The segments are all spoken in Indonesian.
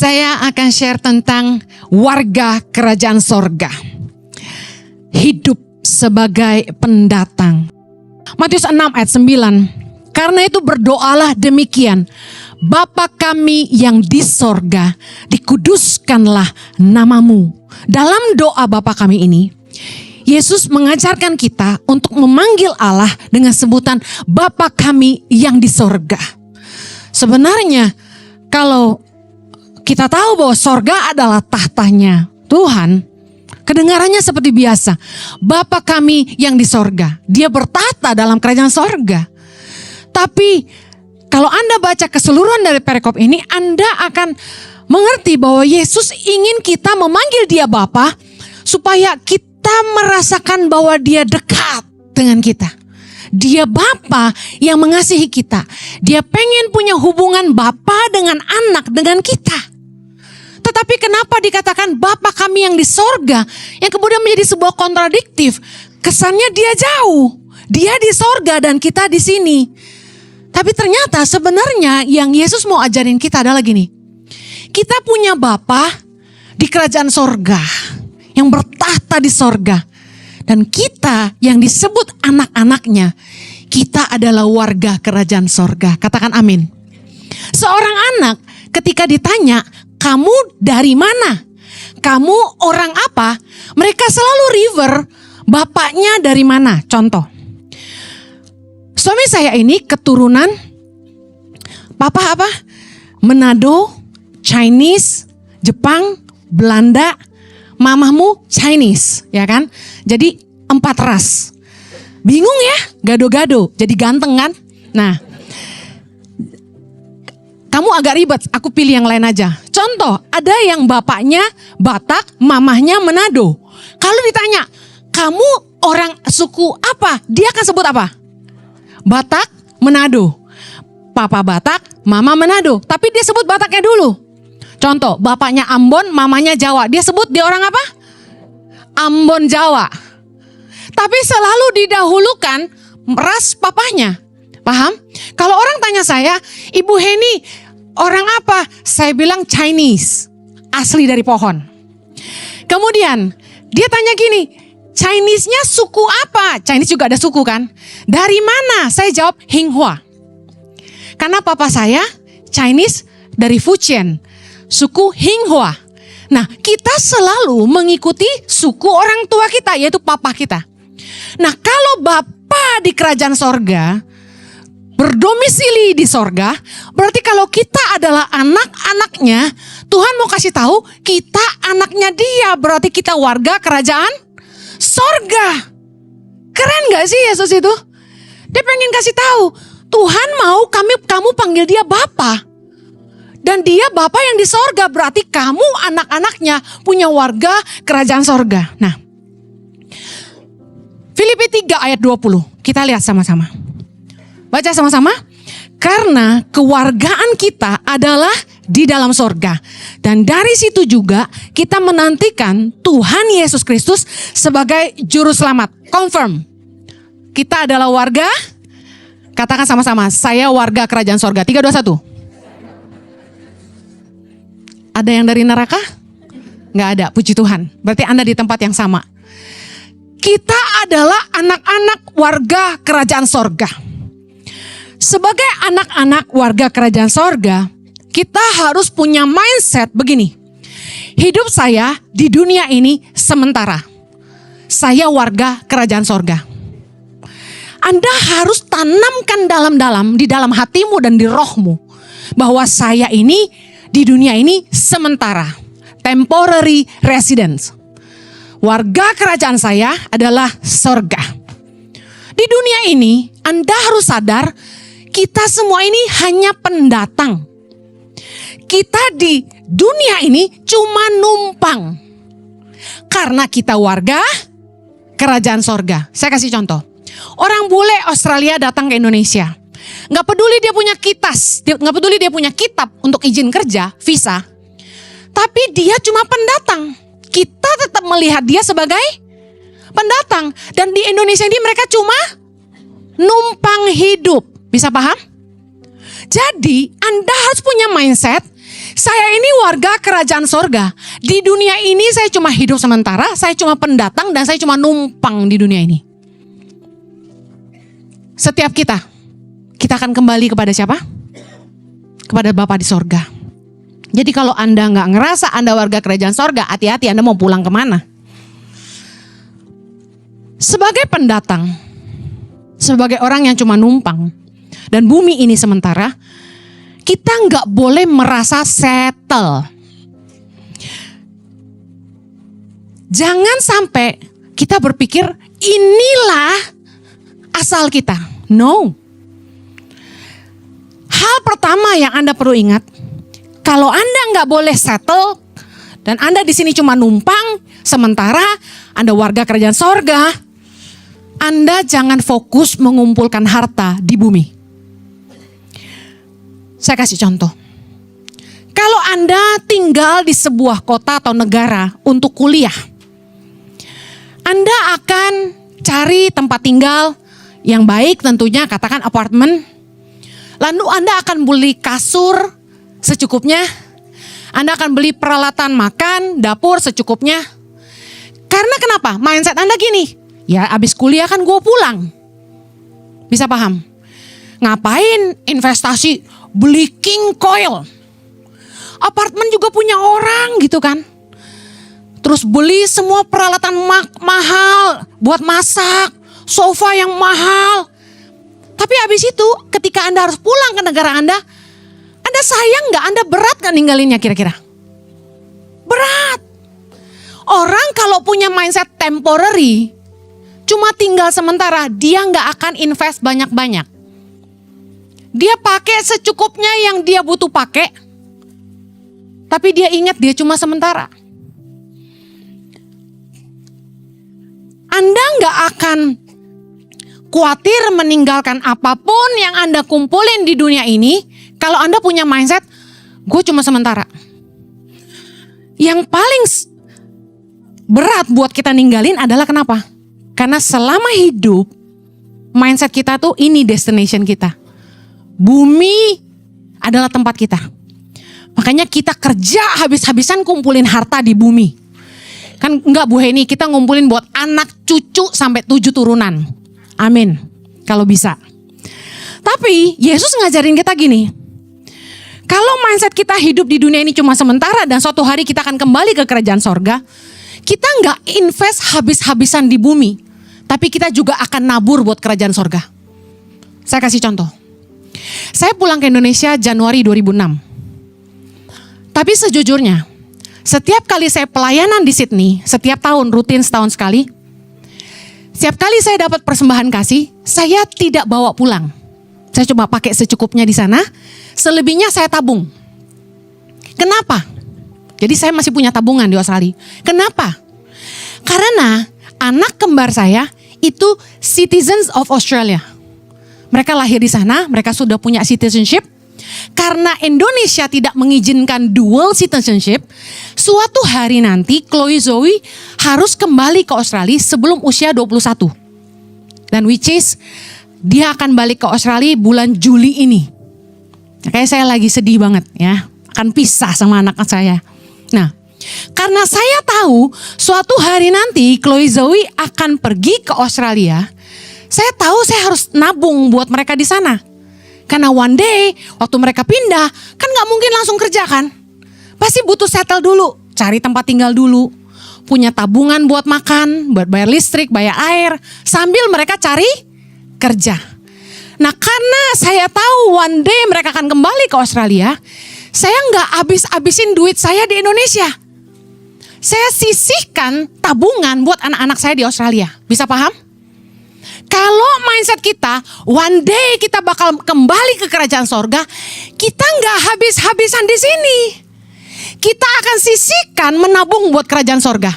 Saya akan share tentang warga kerajaan sorga. Hidup sebagai pendatang. Matius 6 ayat 9. Karena itu berdoalah demikian. Bapa kami yang di sorga, dikuduskanlah namamu. Dalam doa Bapa kami ini, Yesus mengajarkan kita untuk memanggil Allah dengan sebutan Bapa kami yang di sorga. Sebenarnya kalau kita tahu bahwa sorga adalah tahtanya Tuhan, kedengarannya seperti biasa. Bapa kami yang di sorga, dia bertahta dalam kerajaan sorga. Tapi kalau Anda baca keseluruhan dari perikop ini, Anda akan mengerti bahwa Yesus ingin kita memanggil dia Bapa, supaya kita merasakan bahwa dia dekat dengan kita. Dia Bapa yang mengasihi kita. Dia pengen punya hubungan Bapa dengan anak, dengan kita. Tetapi kenapa dikatakan Bapa kami yang di sorga, yang kemudian menjadi sebuah kontradiktif? Kesannya dia jauh, dia di sorga dan kita di sini. Tapi ternyata sebenarnya yang Yesus mau ajarin kita adalah gini. Kita punya Bapa di kerajaan sorga, yang bertahta di sorga. Dan kita yang disebut anak-anaknya, kita adalah warga kerajaan sorga. Katakan amin. Seorang anak ketika ditanya, kamu dari mana? Kamu orang apa? Mereka selalu refer, bapaknya dari mana? Contoh. Suami saya ini keturunan papa apa? Manado, Chinese, Jepang, Belanda, mamahmu Chinese, ya kan? Jadi 4 ras. Bingung ya? Gado-gado, jadi ganteng kan? Nah, kamu agak ribet, aku pilih yang lain aja. Contoh, ada yang bapaknya Batak, mamahnya Manado. Kalau ditanya, kamu orang suku apa? Dia akan sebut apa? Batak, Manado. Papa Batak, mama Manado. Tapi dia sebut Bataknya dulu. Contoh, bapaknya Ambon, mamanya Jawa. Dia sebut dia orang apa? Ambon Jawa. Tapi selalu didahulukan ras papahnya. Paham? Kalau orang tanya saya, Ibu Heni orang apa? Saya bilang Chinese, asli dari pohon. Kemudian dia tanya gini, Chinese-nya suku apa? Chinese juga ada suku kan? Dari mana? Saya jawab Hinghua. Karena papa saya Chinese dari Fujian, suku Hinghua. Nah, kita selalu mengikuti suku orang tua kita, yaitu papa kita. Nah, kalau Bapa di kerajaan sorga berdomisili di sorga, berarti kalau kita adalah anak-anaknya, Tuhan mau kasih tahu kita anaknya dia, berarti kita warga kerajaan sorga. Keren gak sih Yesus itu? Dia pengen kasih tahu, Tuhan mau kamu panggil dia Bapa. Dan dia Bapa yang di sorga, berarti kamu anak-anaknya punya warga kerajaan sorga. Nah, Filipi 3 ayat 20, kita lihat sama-sama. Baca sama-sama. Karena kewargaan kita adalah di dalam sorga. Dan dari situ juga kita menantikan Tuhan Yesus Kristus sebagai juru selamat. Confirm. Kita adalah warga, katakan sama-sama, saya warga kerajaan sorga. 3, 2, 1. Ada yang dari neraka? Nggak ada, puji Tuhan. Berarti Anda di tempat yang sama. Kita adalah anak-anak warga kerajaan sorga. Sebagai anak-anak warga kerajaan sorga, kita harus punya mindset begini. Hidup saya di dunia ini sementara. Saya warga kerajaan sorga. Anda harus tanamkan dalam-dalam, di dalam hatimu dan di rohmu, bahwa saya ini di dunia ini sementara. Temporary residence. Warga kerajaan saya adalah sorga. Di dunia ini, Anda harus sadar, kita semua ini hanya pendatang. Kita di dunia ini cuma numpang. Karena kita warga kerajaan sorga. Saya kasih contoh. Orang bule Australia datang ke Indonesia. Nggak peduli dia punya kitas, nggak peduli dia punya kitab untuk izin kerja, visa. Tapi dia cuma pendatang. Kita tetap melihat dia sebagai pendatang. Dan di Indonesia ini mereka cuma numpang hidup. Bisa paham? Jadi Anda harus punya mindset, Saya ini warga kerajaan sorga. Di dunia ini saya cuma hidup sementara, saya cuma pendatang dan saya cuma numpang di dunia ini. Setiap kita akan kembali kepada siapa? Kepada Bapa di sorga. Jadi kalau Anda nggak ngerasa Anda warga kerajaan sorga, hati-hati Anda mau pulang kemana. Sebagai pendatang, sebagai orang yang cuma numpang, dan bumi ini sementara, kita nggak boleh merasa settle. Jangan sampai kita berpikir inilah asal kita. No. Hal pertama yang Anda perlu ingat, kalau Anda nggak boleh settle dan Anda di sini cuma numpang, sementara Anda warga kerajaan sorga, Anda jangan fokus mengumpulkan harta di bumi. Saya kasih contoh. Kalau Anda tinggal di sebuah kota atau negara untuk kuliah, Anda akan cari tempat tinggal yang baik, tentunya katakan apartemen. Lalu Anda akan beli kasur secukupnya. Anda akan beli peralatan makan, dapur secukupnya. Karena kenapa? Mindset Anda gini, ya abis kuliah kan gue pulang. Bisa paham? Ngapain investasi beli king coil? Apartemen juga punya orang gitu kan. Terus beli semua peralatan mahal buat masak, sofa yang mahal. Tapi abis itu ketika Anda harus pulang ke negara Anda sayang gak? Anda berat gak ninggalinnya kira-kira? Berat. Orang kalau punya mindset temporary, cuma tinggal sementara, dia gak akan invest banyak-banyak. Dia pakai secukupnya yang dia butuh pakai, tapi dia ingat dia cuma sementara. Anda gak akan khawatir meninggalkan apapun yang Anda kumpulin di dunia ini kalau Anda punya mindset, gue cuma sementara. Yang paling berat buat kita ninggalin adalah kenapa? Karena selama hidup, mindset kita tuh ini destination kita. Bumi adalah tempat kita. Makanya kita kerja habis-habisan kumpulin harta di bumi. Kan enggak Bu Heni, kita ngumpulin buat anak cucu sampai 7 turunan. Amin. Kalau bisa. Tapi Yesus ngajarin kita gini. Kalau mindset kita hidup di dunia ini cuma sementara dan suatu hari kita akan kembali ke kerajaan sorga, kita nggak invest habis-habisan di bumi, tapi kita juga akan nabur buat kerajaan sorga. Saya kasih contoh. Saya pulang ke Indonesia Januari 2006. Tapi sejujurnya, setiap kali saya pelayanan di Sydney, setiap tahun rutin setahun sekali, setiap kali saya dapat persembahan kasih, saya tidak bawa pulang. Saya cuma pakai secukupnya di sana, selebihnya saya tabung. Kenapa? Jadi saya masih punya tabungan di Australia. Kenapa? Karena anak kembar saya itu citizens of Australia. Mereka lahir di sana, mereka sudah punya citizenship. Karena Indonesia tidak mengizinkan dual citizenship, suatu hari nanti Chloe Zoe harus kembali ke Australia sebelum usia 21. Dan which is dia akan balik ke Australia bulan Juli ini. Kayak saya lagi sedih banget ya, akan pisah sama anak saya. Nah, karena saya tahu suatu hari nanti Chloe Zoe akan pergi ke Australia, saya tahu saya harus nabung buat mereka di sana. Karena one day waktu mereka pindah, kan gak mungkin langsung kerja kan. Pasti butuh settle dulu, cari tempat tinggal dulu. Punya tabungan buat makan, buat bayar listrik, bayar air. Sambil mereka cari kerja. Nah karena saya tahu one day mereka akan kembali ke Australia, saya gak habis-habisin duit saya di Indonesia. Saya sisihkan tabungan buat anak-anak saya di Australia. Bisa paham? Kalau mindset kita, one day kita bakal kembali ke kerajaan sorga, kita nggak habis-habisan di sini. Kita akan sisihkan menabung buat kerajaan sorga.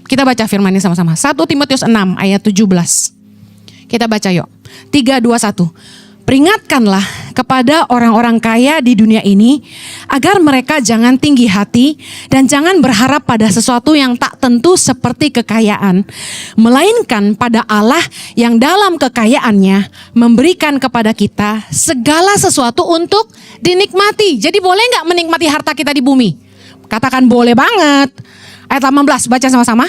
Kita baca firman ini sama-sama. 1 Timotius 6 ayat 17. Kita baca yuk. 3, 2, 1. Peringatkanlah kepada orang-orang kaya di dunia ini agar mereka jangan tinggi hati dan jangan berharap pada sesuatu yang tak tentu seperti kekayaan, melainkan pada Allah yang dalam kekayaannya memberikan kepada kita segala sesuatu untuk dinikmati. Jadi boleh nggak menikmati harta kita di bumi? Katakan boleh banget. Ayat 18, baca sama-sama.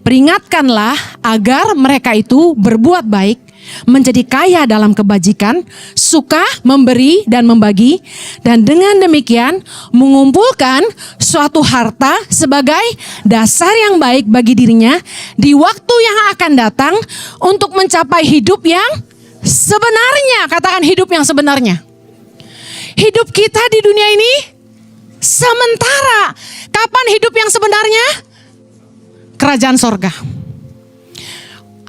Peringatkanlah agar mereka itu berbuat baik, menjadi kaya dalam kebajikan, suka memberi dan membagi, dan dengan demikian mengumpulkan suatu harta sebagai dasar yang baik bagi dirinya di waktu yang akan datang untuk mencapai hidup yang sebenarnya. Katakan hidup yang sebenarnya. Hidup kita di dunia ini sementara. Kapan hidup yang sebenarnya? Kerajaan sorga.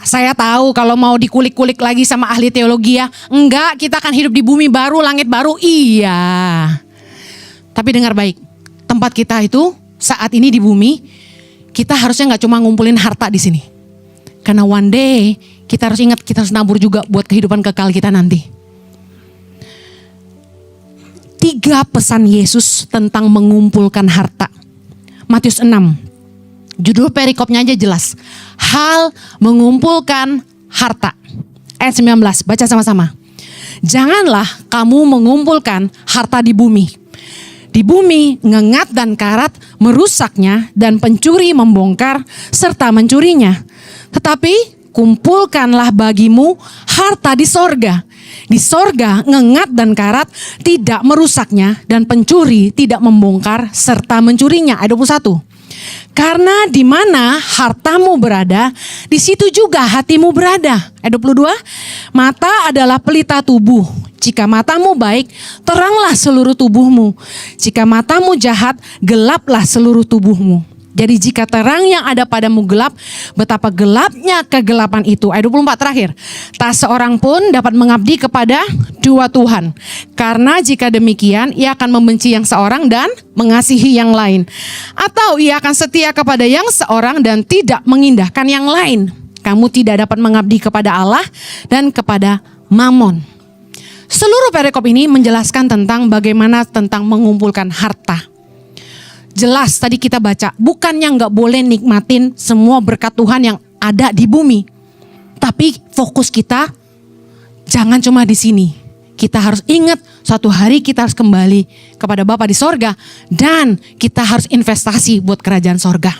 Saya tahu kalau mau dikulik-kulik lagi sama ahli teologi ya, enggak, kita akan hidup di bumi baru, langit baru, iya. Tapi dengar baik, tempat kita itu saat ini di bumi, kita harusnya nggak cuma ngumpulin harta di sini. Karena one day kita harus ingat, kita harus nabur juga buat kehidupan kekal kita nanti. 3 pesan Yesus tentang mengumpulkan harta. Matius 6. Judul perikopnya aja jelas. Hal mengumpulkan harta. Ayat 19, baca sama-sama. Janganlah kamu mengumpulkan harta di bumi. Di bumi ngengat dan karat merusaknya dan pencuri membongkar serta mencurinya. Tetapi kumpulkanlah bagimu harta di sorga. Di sorga ngengat dan karat tidak merusaknya dan pencuri tidak membongkar serta mencurinya. Ayat 21. Karena di mana hartamu berada, di situ juga hatimu berada. Ayat 22. Mata adalah pelita tubuh. Jika matamu baik, teranglah seluruh tubuhmu. Jika matamu jahat, gelaplah seluruh tubuhmu. Jadi jika terang yang ada padamu gelap, betapa gelapnya kegelapan itu. Ayat 24 terakhir. Tak seorang pun dapat mengabdi kepada 2 Tuhan. Karena jika demikian, ia akan membenci yang seorang dan mengasihi yang lain. Atau ia akan setia kepada yang seorang dan tidak mengindahkan yang lain. Kamu tidak dapat mengabdi kepada Allah dan kepada Mamon. Seluruh perikop ini menjelaskan tentang bagaimana tentang mengumpulkan harta. Jelas tadi kita baca, bukannya nggak boleh nikmatin semua berkat Tuhan yang ada di bumi. Tapi fokus kita jangan cuma di sini. Kita harus ingat suatu hari kita harus kembali kepada Bapa di sorga. Dan kita harus investasi buat kerajaan sorga.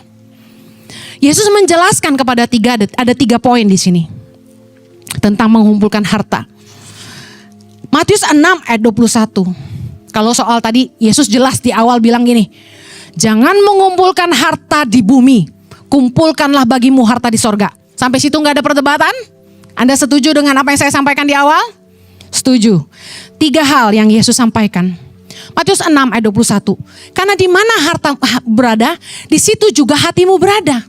Yesus menjelaskan kepada ada 3 poin di sini. Tentang mengumpulkan harta. Matius 6 ayat 21. Kalau soal tadi Yesus jelas di awal bilang gini. Jangan mengumpulkan harta di bumi, kumpulkanlah bagimu harta di sorga. Sampai situ gak ada perdebatan? Anda setuju dengan apa yang saya sampaikan di awal? Setuju. 3 hal yang Yesus sampaikan. Matius 6 ayat 21. Karena di mana harta berada, di situ juga hatimu berada.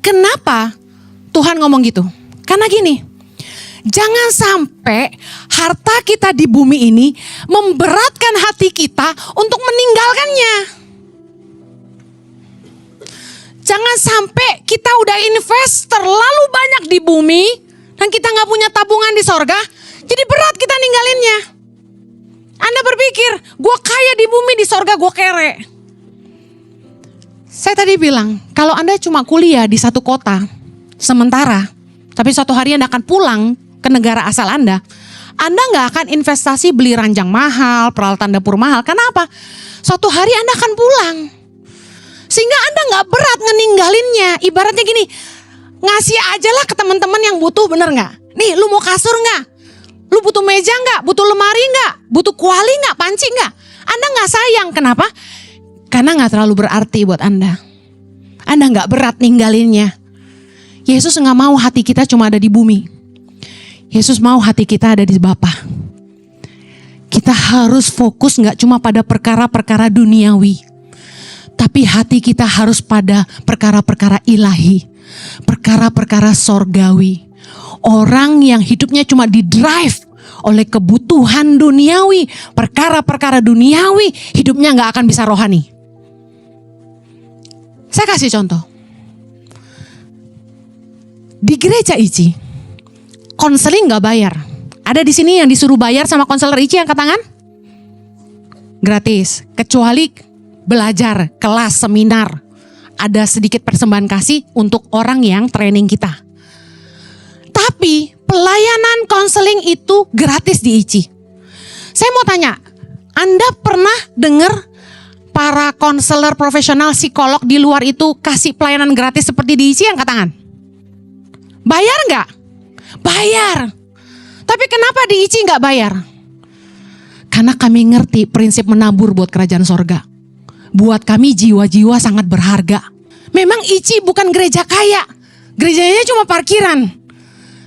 Kenapa Tuhan ngomong gitu? Karena gini, jangan sampai harta kita di bumi ini memberatkan hati kita untuk meninggalkannya. Jangan sampai kita udah invest terlalu banyak di bumi dan kita gak punya tabungan di sorga, jadi berat kita ninggalinnya. Anda berpikir, gue kaya di bumi, di sorga gue kere. Saya tadi bilang, kalau Anda cuma kuliah di satu kota sementara, tapi suatu hari Anda akan pulang ke negara asal Anda gak akan investasi beli ranjang mahal, peralatan dapur mahal. Kenapa? Suatu hari Anda akan pulang. Sehingga Anda gak berat ngeninggalinnya. Ibaratnya gini, ngasih aja lah ke teman-teman yang butuh, bener gak? Nih, lu mau kasur gak? Lu butuh meja gak? Butuh lemari gak? Butuh kuali gak? Panci gak? Anda gak sayang, kenapa? Karena gak terlalu berarti buat Anda. Anda gak berat ninggalinnya. Yesus gak mau hati kita cuma ada di bumi. Yesus mau hati kita ada di Bapa. Kita harus fokus gak cuma pada perkara-perkara duniawi. Tapi hati kita harus pada perkara-perkara ilahi. Perkara-perkara sorgawi. Orang yang hidupnya cuma di-drive oleh kebutuhan duniawi. Perkara-perkara duniawi, hidupnya gak akan bisa rohani. Saya kasih contoh. Di gereja Ici, konseling gak bayar. Ada di sini yang disuruh bayar sama konselor ICI, angkat tangan? Gratis, kecuali belajar, kelas, seminar. Ada sedikit persembahan kasih untuk orang yang training kita. Tapi pelayanan konseling itu gratis di ICI. Saya mau tanya, Anda pernah dengar para konselor profesional psikolog di luar itu kasih pelayanan gratis seperti di ICI? Angkat tangan. Bayar nggak? Bayar. Tapi kenapa di ICI nggak bayar? Karena kami ngerti prinsip menabur buat kerajaan sorga. Buat kami jiwa-jiwa sangat berharga. Memang ICI bukan gereja kaya. Gerejanya cuma parkiran.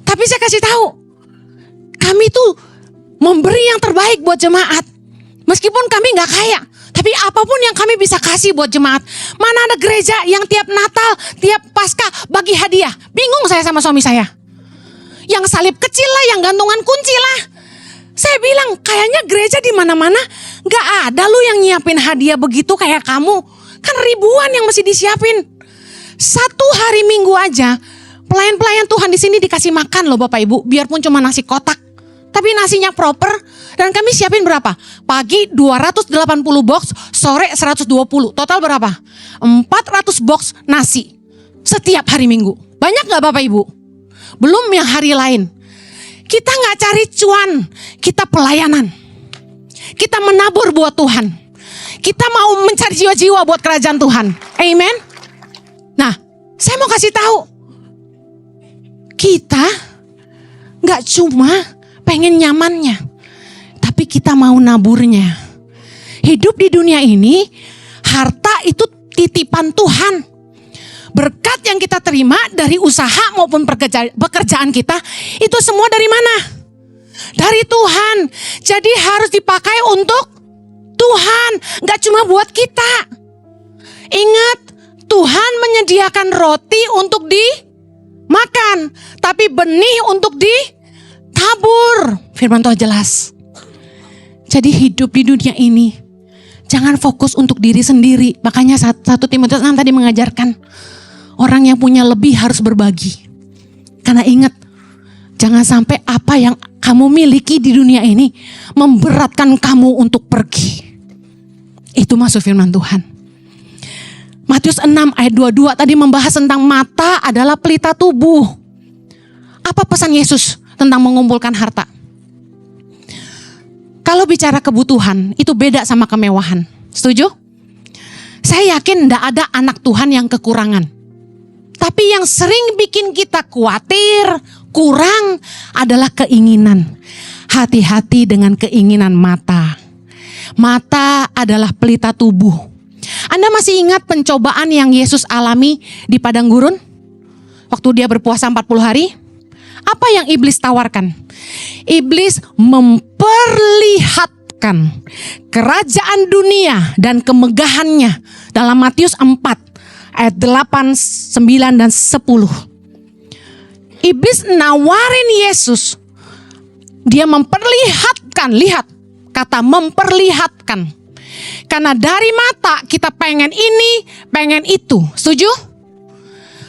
Tapi saya kasih tahu, kami tuh memberi yang terbaik buat jemaat. Meskipun kami gak kaya, tapi apapun yang kami bisa kasih buat jemaat. Mana ada gereja yang tiap Natal, tiap Paskah bagi hadiah. Bingung saya sama suami saya. Yang salib kecil lah, yang gantungan kunci lah. Saya bilang, kayaknya gereja di mana-mana gak ada lu yang nyiapin hadiah begitu kayak kamu. Kan ribuan yang mesti disiapin. Satu hari Minggu aja, pelayan-pelayan Tuhan di sini dikasih makan loh Bapak Ibu, biarpun cuma nasi kotak. Tapi nasinya proper, dan kami siapin berapa? Pagi 280 box, sore 120. Total berapa? 400 box nasi setiap hari Minggu. Banyak gak Bapak Ibu? Belum yang hari lain. Kita gak cari cuan, kita pelayanan. Kita menabur buat Tuhan. Kita mau mencari jiwa-jiwa buat kerajaan Tuhan. Amen. Nah, saya mau kasih tahu. Kita gak cuma pengen nyamannya, tapi kita mau naburnya. Hidup di dunia ini, harta itu titipan Tuhan. Berkat yang kita terima dari usaha maupun pekerjaan kita, itu semua dari mana? Dari Tuhan. Jadi harus dipakai untuk Tuhan, gak cuma buat kita. Ingat, Tuhan menyediakan roti untuk dimakan, tapi benih untuk ditabur. Firman Tuhan jelas. Jadi hidup di dunia ini, jangan fokus untuk diri sendiri. Makanya 1 Timotius 6 tadi mengajarkan, orang yang punya lebih harus berbagi. Karena ingat, jangan sampai apa yang kamu miliki di dunia ini memberatkan kamu untuk pergi. Itu maksud firman Tuhan. Matius 6 ayat 22 tadi membahas tentang mata adalah pelita tubuh. Apa pesan Yesus tentang mengumpulkan harta? Kalau bicara kebutuhan, itu beda sama kemewahan. Setuju? Saya yakin tidak ada anak Tuhan yang kekurangan. Tapi yang sering bikin kita khawatir, kurang adalah keinginan. Hati-hati dengan keinginan mata. Mata adalah pelita tubuh. Anda masih ingat pencobaan yang Yesus alami di padang gurun? Waktu dia berpuasa 40 hari? Apa yang iblis tawarkan? Iblis memperlihatkan kerajaan dunia dan kemegahannya dalam Matius 4 ayat 8, 9 dan 10. Iblis nawarin Yesus. Dia memperlihatkan, lihat kata memperlihatkan. Karena dari mata kita pengen ini, pengen itu. Setuju?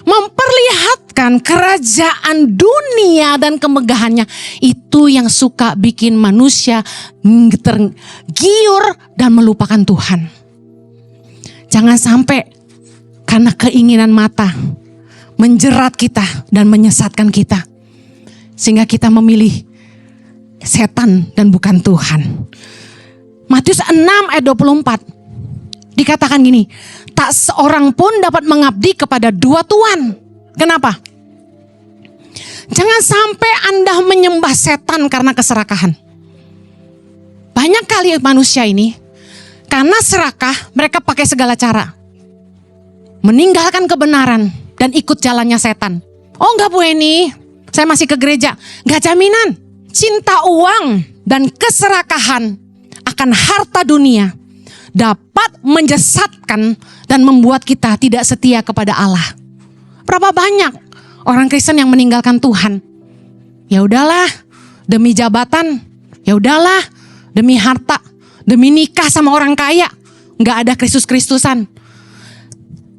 Memperlihatkan kerajaan dunia dan kemegahannya. Itu yang suka bikin manusia tergiur dan melupakan Tuhan. Jangan sampai karena keinginan mata menjerat kita dan menyesatkan kita. Sehingga kita memilih setan dan bukan Tuhan. Matius 6 ayat 24 dikatakan gini, tak seorang pun dapat mengabdi kepada dua tuan. Kenapa? Jangan sampai Anda menyembah setan karena keserakahan. Banyak kali manusia ini karena serakah mereka pakai segala cara. Meninggalkan kebenaran dan ikut jalannya setan. Oh enggak Bu Eni, saya masih ke gereja. Enggak jaminan. Cinta uang dan keserakahan akan harta dunia dapat menyesatkan dan membuat kita tidak setia kepada Allah. Berapa banyak orang Kristen yang meninggalkan Tuhan? Ya udahlah, demi jabatan, ya udahlah, demi harta, demi nikah sama orang kaya, nggak ada Kristus-Kristusan.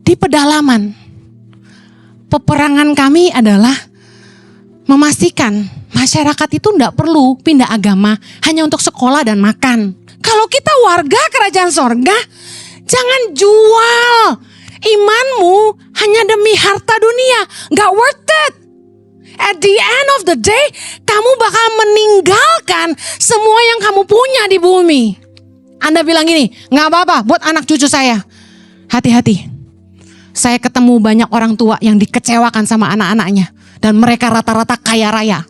Di pedalaman, peperangan kami adalah memastikan masyarakat itu tidak perlu pindah agama hanya untuk sekolah dan makan. Kalau kita warga kerajaan sorga, jangan jual imanmu hanya demi harta dunia. Gak worth it. At the end of the day, kamu bakal meninggalkan semua yang kamu punya di bumi. Anda bilang gini, gak apa-apa buat anak cucu saya. Hati-hati. Saya ketemu banyak orang tua yang dikecewakan sama anak-anaknya. Dan mereka rata-rata kaya raya.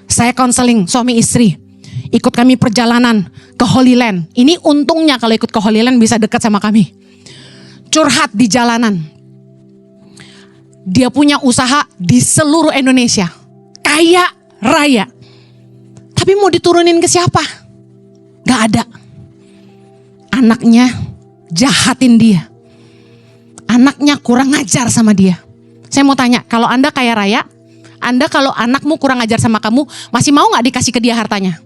Saya konseling suami istri. Ikut kami perjalanan ke Holy Land. Ini untungnya kalau ikut ke Holy Land bisa dekat sama kami. Curhat di jalanan. Dia punya usaha di seluruh Indonesia. Kaya raya. Tapi mau diturunin ke siapa? Gak ada. Anaknya jahatin dia. Anaknya kurang ajar sama dia. Saya mau tanya, kalau Anda kaya raya, Anda kalau anakmu kurang ajar sama kamu, masih mau gak dikasih ke dia hartanya?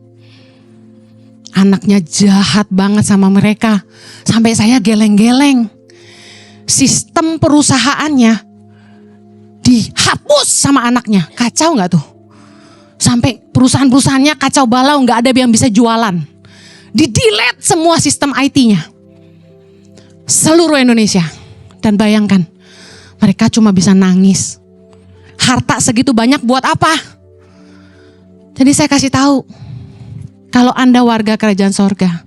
Anaknya jahat banget sama mereka. Sampai saya geleng-geleng. Sistem perusahaannya dihapus sama anaknya. Kacau gak tuh? Sampai perusahaan-perusahaannya kacau balau, gak ada yang bisa jualan. Di-delete semua sistem IT-nya. Seluruh Indonesia. Dan bayangkan, mereka cuma bisa nangis. Harta segitu banyak buat apa? Jadi saya kasih tahu, kalau Anda warga kerajaan sorga,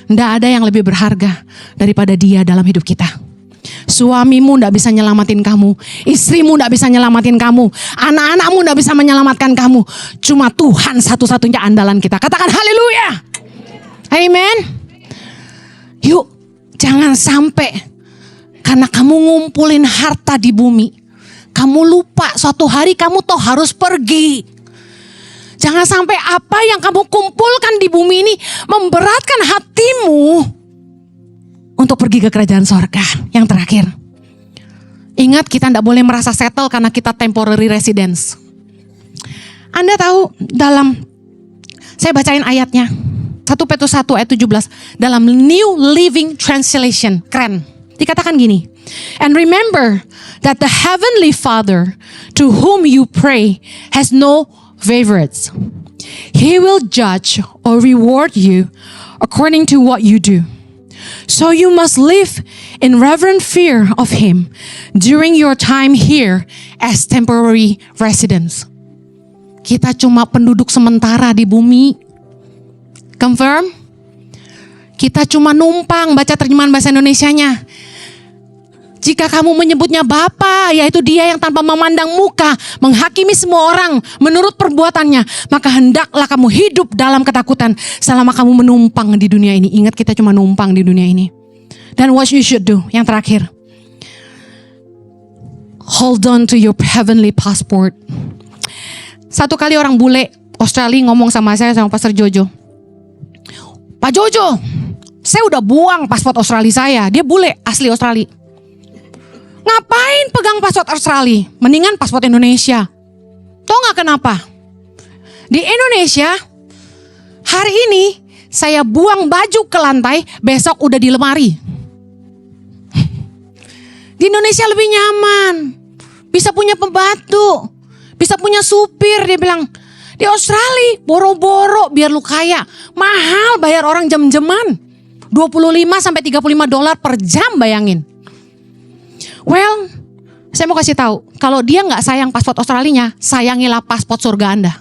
tidak ada yang lebih berharga daripada dia dalam hidup kita. Suamimu tidak bisa nyelamatin kamu, istrimu tidak bisa nyelamatin kamu, anak-anakmu tidak bisa menyelamatkan kamu. Cuma Tuhan satu-satunya andalan kita. Katakan haleluya. Amen. Yuk, jangan sampai karena kamu ngumpulin harta di bumi, kamu lupa suatu hari kamu toh harus pergi. Jangan sampai apa yang kamu kumpulkan di bumi ini memberatkan hatimu untuk pergi ke kerajaan sorga. Yang terakhir, ingat kita tidak boleh merasa settle karena kita temporary residence. Anda tahu saya bacain ayatnya. 1 Petrus 1 ayat 17 dalam New Living Translation. Keren. Dikatakan gini, and remember that the heavenly Father to whom you pray has no favorites. He will judge or reward you according to what you do. So you must live in reverent fear of Him during your time here as temporary residents. Kita cuma penduduk sementara di bumi. Confirm? Kita cuma numpang, baca terjemahan bahasa Indonesianya. Jika kamu menyebutnya Bapa, yaitu Dia yang tanpa memandang muka menghakimi semua orang menurut perbuatannya, maka hendaklah kamu hidup dalam ketakutan selama kamu menumpang di dunia ini. Ingat, kita cuma numpang di dunia ini. Dan what you should do, yang terakhir, hold on to your heavenly passport. Satu kali orang bule Australia ngomong sama saya, sama Pastor Jojo. Pak Jojo, saya udah buang paspor Australia saya. Dia bule asli Australia. Ngapain pegang paspor Australia? Mendingan paspor Indonesia. Tahu gak kenapa? Di Indonesia, hari ini saya buang baju ke lantai, besok udah di lemari. Di Indonesia lebih nyaman. Bisa punya pembantu. Bisa punya supir. Dia bilang, di Australia boro-boro biar lu kaya. Mahal bayar orang jam-jaman. 25-35 dolar per jam, bayangin. Well, saya mau kasih tahu, kalau dia nggak sayang paspor Australianya, sayangilah paspor surga Anda.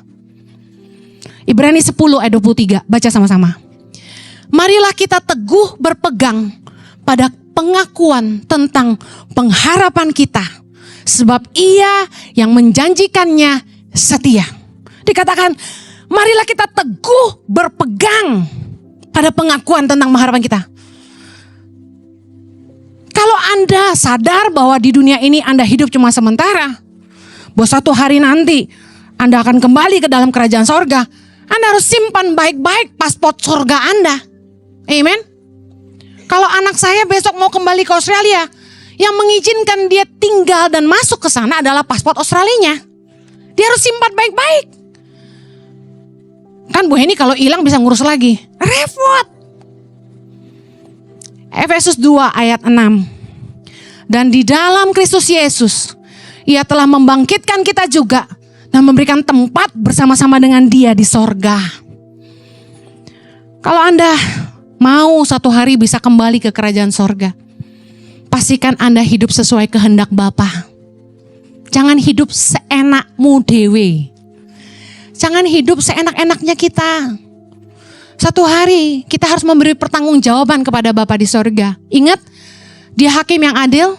Ibrani 10 ayat 23, baca sama-sama. Marilah kita teguh berpegang pada pengakuan tentang pengharapan kita, sebab Ia yang menjanjikannya setia. Dikatakan, marilah kita teguh berpegang pada pengakuan tentang pengharapan kita. Kalau Anda sadar bahwa di dunia ini Anda hidup cuma sementara, bahwa suatu hari nanti Anda akan kembali ke dalam kerajaan sorga, Anda harus simpan baik-baik paspor sorga Anda. Amen. Kalau anak saya besok mau kembali ke Australia, yang mengizinkan dia tinggal dan masuk ke sana adalah paspor Australianya. Dia harus simpan baik-baik. Kan Bu Heni kalau hilang bisa ngurus lagi. Repot. Efesus 2 ayat 6. Dan di dalam Kristus Yesus, Ia telah membangkitkan kita juga dan memberikan tempat bersama-sama dengan Dia di sorga. Kalau Anda mau suatu hari bisa kembali ke kerajaan sorga, pastikan Anda hidup sesuai kehendak Bapa. Jangan hidup seenakmu dewe. Jangan hidup seenak-enaknya kita. Satu hari kita harus memberi pertanggungjawaban kepada Bapa di sorga. Ingat, Dia hakim yang adil.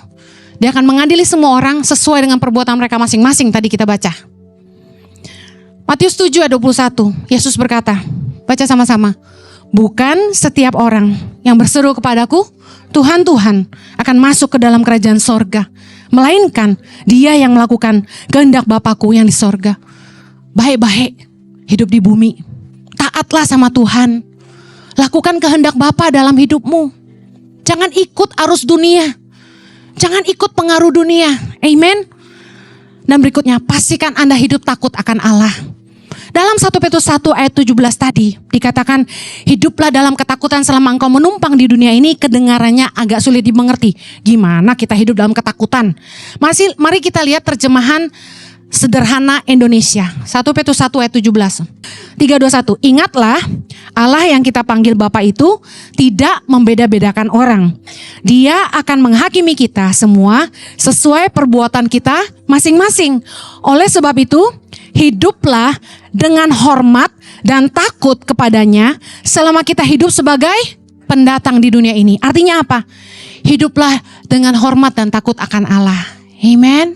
Dia akan mengadili semua orang sesuai dengan perbuatan mereka masing-masing. Tadi kita baca Matius 7 ayat 21. Yesus berkata, baca sama-sama. Bukan setiap orang yang berseru kepadaku, Tuhan, Tuhan, akan masuk ke dalam kerajaan sorga, melainkan dia yang melakukan kehendak Bapakku yang di sorga. Baik-baik hidup di bumi. Taatlah sama Tuhan. Lakukan kehendak Bapa dalam hidupmu. Jangan ikut arus dunia. Jangan ikut pengaruh dunia. Amen. Dan berikutnya, pastikan Anda hidup takut akan Allah. Dalam 1 Petrus 1 ayat 17 tadi dikatakan, hiduplah dalam ketakutan selama engkau menumpang di dunia ini. Kedengarannya agak sulit dimengerti. Gimana kita hidup dalam ketakutan? Mari kita lihat terjemahan sederhana Indonesia. 1 Petrus 1 ayat 17. 321. Ingatlah, Allah yang kita panggil Bapa itu tidak membeda-bedakan orang. Dia akan menghakimi kita semua sesuai perbuatan kita masing-masing. Oleh sebab itu, hiduplah dengan hormat dan takut kepadanya selama kita hidup sebagai pendatang di dunia ini. Artinya apa? Hiduplah dengan hormat dan takut akan Allah. Amen.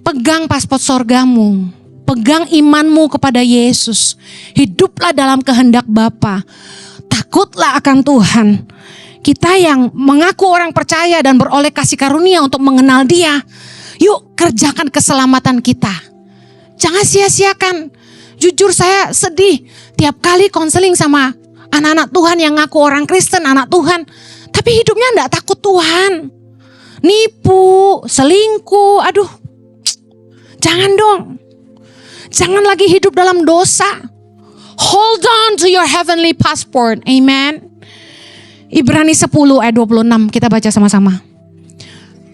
Pegang paspor sorgamu. Pegang imanmu kepada Yesus. Hiduplah dalam kehendak Bapa. Takutlah akan Tuhan. Kita yang mengaku orang percaya dan beroleh kasih karunia untuk mengenal Dia, yuk kerjakan keselamatan kita. Jangan sia-siakan. Jujur saya sedih tiap kali konseling sama anak-anak Tuhan yang ngaku orang Kristen, anak Tuhan, tapi hidupnya enggak takut Tuhan. Nipu, selingkuh, aduh. Jangan dong. Jangan lagi hidup dalam dosa. Hold on to your heavenly passport. Amen. Ibrani 10 ayat 26 kita baca sama-sama.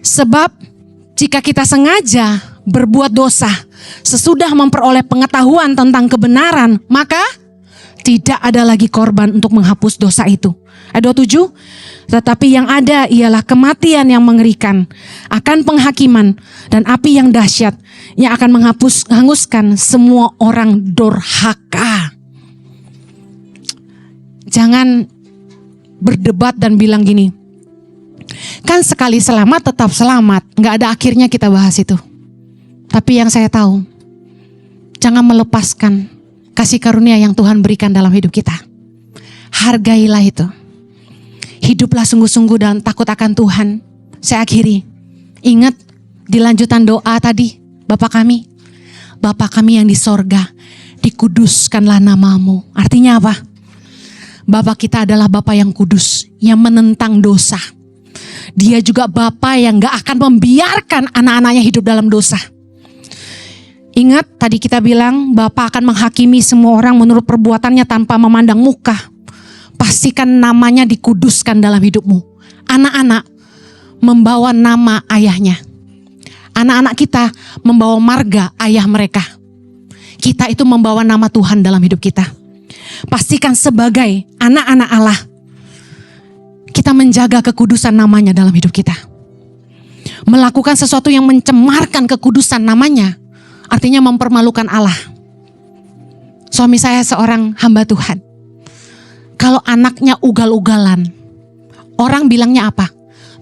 Sebab jika kita sengaja berbuat dosa sesudah memperoleh pengetahuan tentang kebenaran, maka tidak ada lagi korban untuk menghapus dosa itu. Ayat 27, tetapi yang ada ialah kematian yang mengerikan, akan penghakiman dan api yang dahsyat yang akan menghanguskan semua orang durhaka. Jangan berdebat dan bilang gini, kan sekali selamat tetap selamat. Gak ada akhirnya kita bahas itu. Tapi yang saya tahu, jangan melepaskan kasih karunia yang Tuhan berikan dalam hidup kita. Hargailah itu. Hiduplah sungguh-sungguh dan takut akan Tuhan. Saya akhiri. Ingat di lanjutan doa tadi, Bapa kami yang di sorga, dikuduskanlah namamu. Artinya apa? Bapa kita adalah Bapa yang kudus, yang menentang dosa. Dia juga Bapa yang gak akan membiarkan anak-anaknya hidup dalam dosa. Ingat tadi kita bilang Bapa akan menghakimi semua orang menurut perbuatannya tanpa memandang muka. Pastikan namanya dikuduskan dalam hidupmu. Anak-anak membawa nama ayahnya. Anak-anak kita membawa marga ayah mereka. Kita itu membawa nama Tuhan dalam hidup kita. Pastikan sebagai anak-anak Allah, kita menjaga kekudusan namanya dalam hidup kita. Melakukan sesuatu yang mencemarkan kekudusan namanya, artinya mempermalukan Allah. Suami saya seorang hamba Tuhan. Kalau anaknya ugal-ugalan, orang bilangnya apa?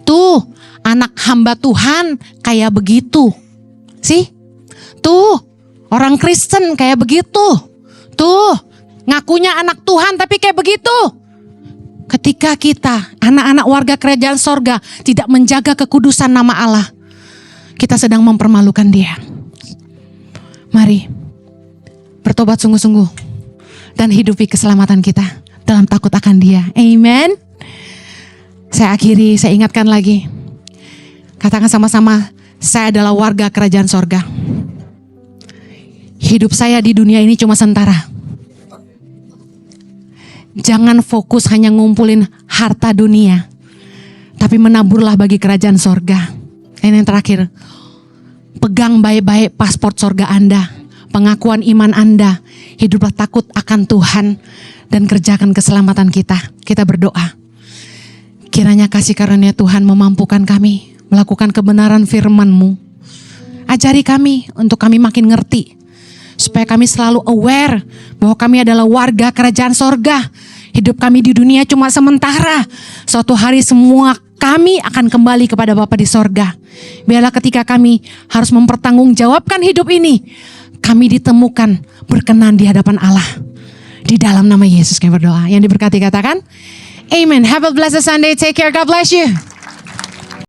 Tuh, anak hamba Tuhan kayak begitu. Tuh, orang Kristen kayak begitu. Tuh, ngakunya anak Tuhan tapi kayak begitu. Ketika kita, anak-anak warga kerajaan sorga, tidak menjaga kekudusan nama Allah, kita sedang mempermalukan Dia. Mari bertobat sungguh-sungguh dan hidupi keselamatan kita dalam takut akan Dia. Amen. Saya akhiri, saya ingatkan lagi. Katakan sama-sama, saya adalah warga kerajaan sorga. Hidup saya di dunia ini cuma sementara. Jangan fokus hanya ngumpulin harta dunia, tapi menaburlah bagi kerajaan sorga. Dan yang terakhir, pegang baik-baik paspor sorga Anda. pengakuan iman Anda. Hiduplah takut akan Tuhan dan kerjakan keselamatan kita. Kita berdoa. Kiranya kasih karunia Tuhan memampukan kami melakukan kebenaran firman-Mu. Ajari kami untuk kami makin ngerti. Supaya kami selalu aware bahwa kami adalah warga kerajaan sorga. Hidup kami di dunia cuma sementara. Suatu hari semua kami akan kembali kepada Bapa di sorga. Biarlah ketika kami harus mempertanggungjawabkan hidup ini, kami ditemukan berkenan di hadapan Allah. Di dalam nama Yesus kami berdoa. Yang diberkati katakan, Amen. Have a blessed Sunday. Take care. God bless you.